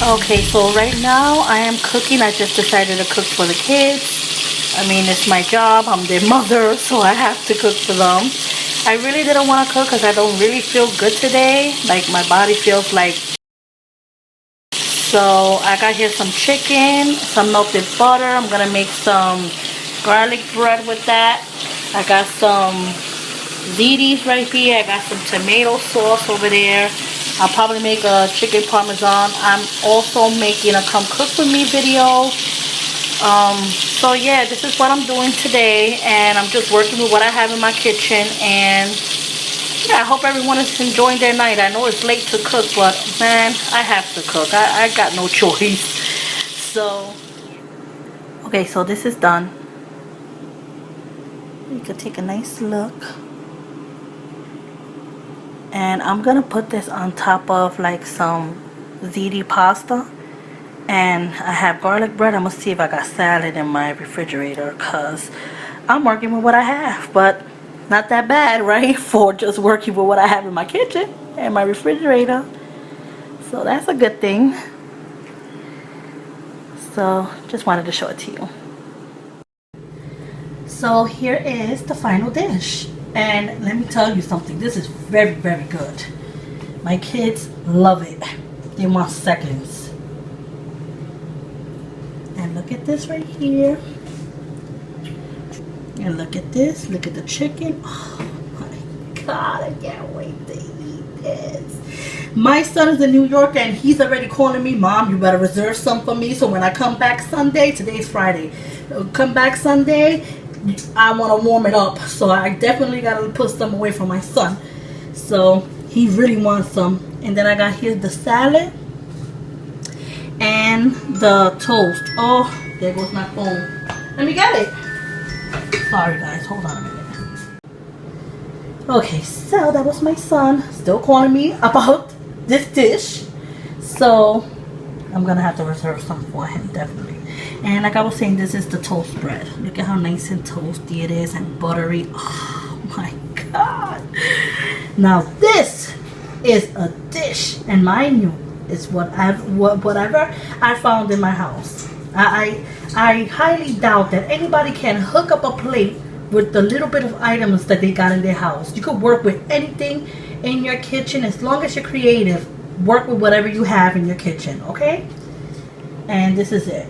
Okay, so right now I am cooking. I just decided to cook for the kids. I mean, it's my job. I'm their mother, so I have to cook for them. I really didn't want to cook because I don't really feel good today. Like, my body feels like... So I got here some chicken, some melted butter. I'm going to make some garlic bread with that. I got some Zitis right here. I got some tomato sauce over there. I'll probably make a chicken parmesan. I'm also making a come cook with me video. So yeah, this is what I'm doing today, and I'm just working with what I have in my kitchen. And yeah, I hope everyone is enjoying their night. I know it's late to cook, but man, I have to cook. I got no choice. So okay, so this is done. You can take a nice look. And I'm gonna put this on top of like some ziti pasta, and I have garlic bread. I'm gonna see if I got salad in my refrigerator, cause I'm working with what I have, but not that bad, right? For just working with what I have in my kitchen and my refrigerator, so that's a good thing. So just wanted to show it to you. So here is the final dish. And let me tell you something, this is very, very good. My kids love it. They want seconds. And look at this right here. And look at this. Look at the chicken. Oh my God, I can't wait to eat this. My son is in New York and he's already calling me, Mom, you better reserve some for me. So when I come back Sunday, today's Friday, come back Sunday, I want to warm it up, so I definitely got to put some away for my son. So he really wants some. And then I got here the salad and the toast. Oh, there goes my phone. Let me get it. Sorry guys, hold on a minute. Okay, so that was my son still calling me about this dish. So I'm gonna have to reserve some for him, definitely. And like I was saying, this is the toast bread. Look at how nice and toasty it is and buttery. Oh my God. Now this is a dish, and mind you, it's whatever I found in my house. I highly doubt that anybody can hook up a plate with the little bit of items that they got in their house. You could work with anything in your kitchen as long as you're creative. Work with whatever you have in your kitchen, okay? And this is it.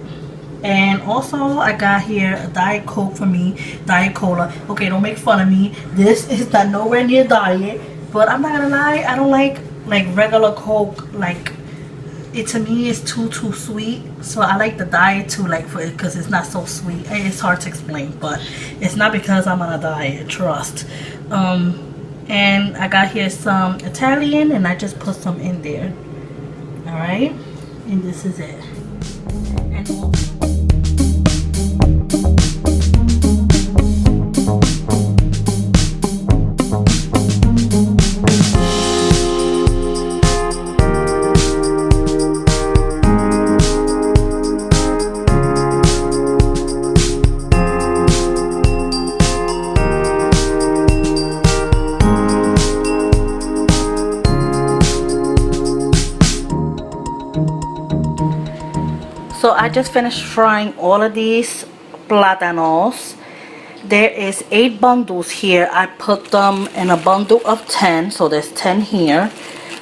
And also I got here a Diet Coke for me, Diet Cola. Okay, don't make fun of me. This is not nowhere near diet, but I'm not gonna lie, I don't like regular Coke. Like, it to me is too sweet. So I like the diet too, like, for it, because it's not so sweet. It's hard to explain, but it's not because I'm on a diet, trust. And I got here some Italian, and I just put some in there. All right, and this is it. And so I just finished frying all of these platanos. There is 8 bundles here. I put them in a bundle of 10, so there's 10 here.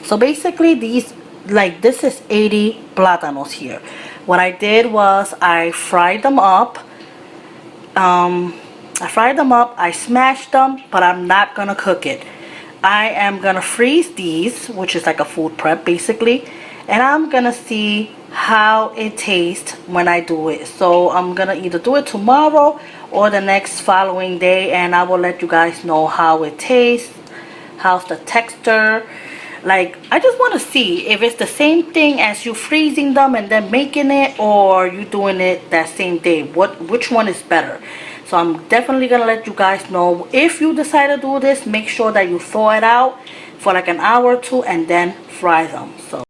So basically these, like, this is 80 platanos here. What I did was I fried them up. I smashed them, but I'm not gonna cook it. I am gonna freeze these, which is like a food prep basically, and I'm gonna see how it tastes when I do it. So I'm gonna either do it tomorrow or the next following day, and I will let you guys know how it tastes, how's the texture. Like, I just want to see if it's the same thing as you freezing them and then making it, or you doing it that same day. Which one is better? So I'm definitely gonna let you guys know. If you decide to do this, make sure that you thaw it out for like an hour or two and then fry them. So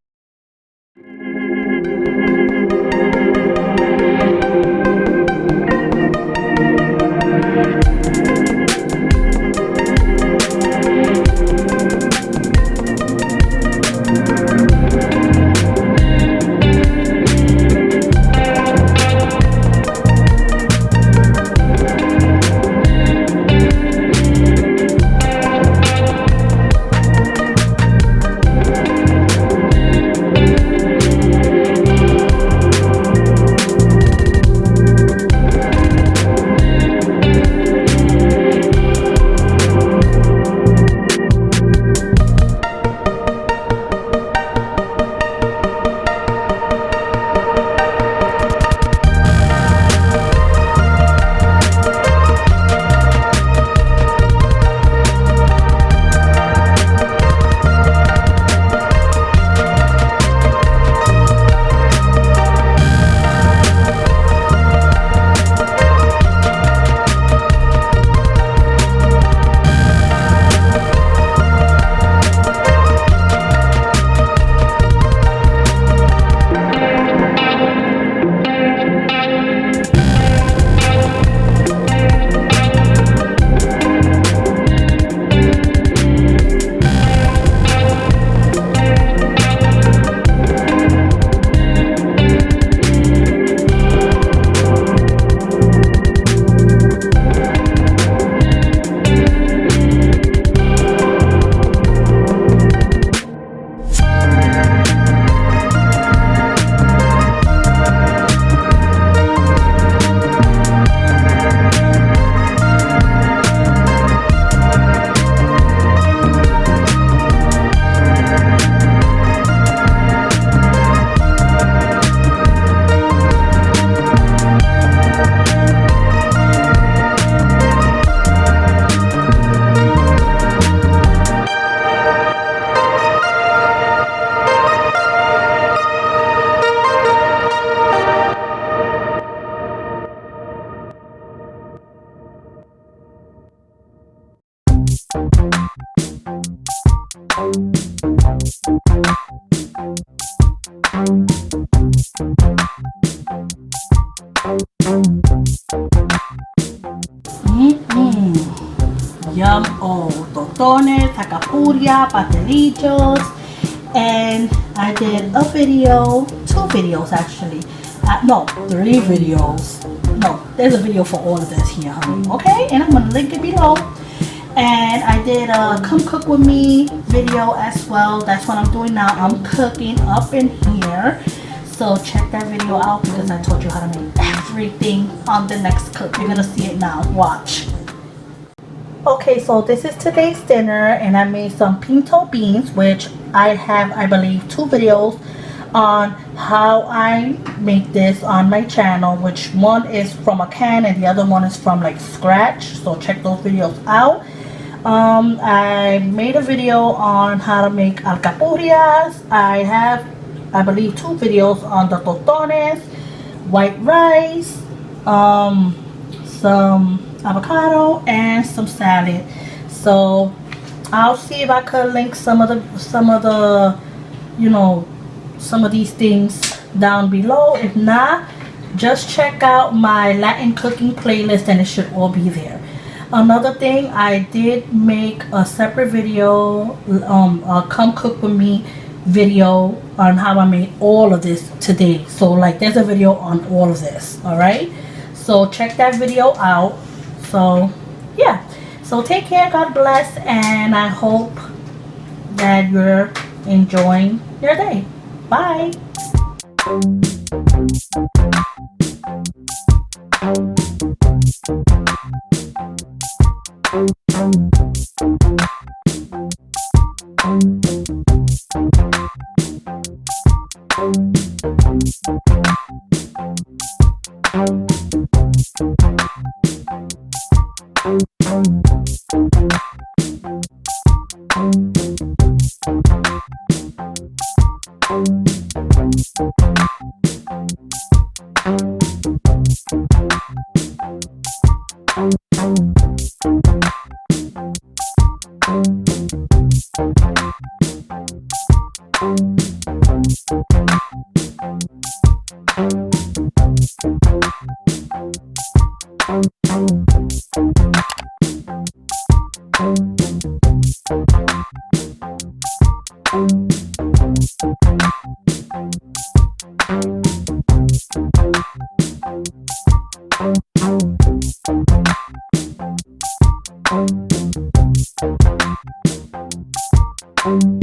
Yum. Oh, Tostones, Alcapurria, Pastelillos. And I did a video, 2 videos actually. No, 3 videos. No, there's a video for all of this here, honey. Okay, and I'm gonna link it below. And I did a come cook with me video as well. That's what I'm doing now. I'm cooking up in here. So check that video out because I told you how to make everything on the next cook. You're gonna see it now. Watch. Okay, so this is today's dinner, and I made some pinto beans, which I have, I believe, 2 videos on how I make this on my channel, which one is from a can and the other one is from like scratch. So check those videos out. I made a video on how to make alcapurrias. I have, I believe, 2 videos on the tostones, white rice, some avocado, and some salad. So I'll see if I could link some of the you know, some of these things down below. If not, just check out my Latin cooking playlist and it should all be there. Another thing, I did make a separate video, a come cook with me video on how I made all of this today. So like there's a video on all of this. All right, so check that video out. So yeah, so take care, God bless, and I hope that you're enjoying your day. Bye. Thank you.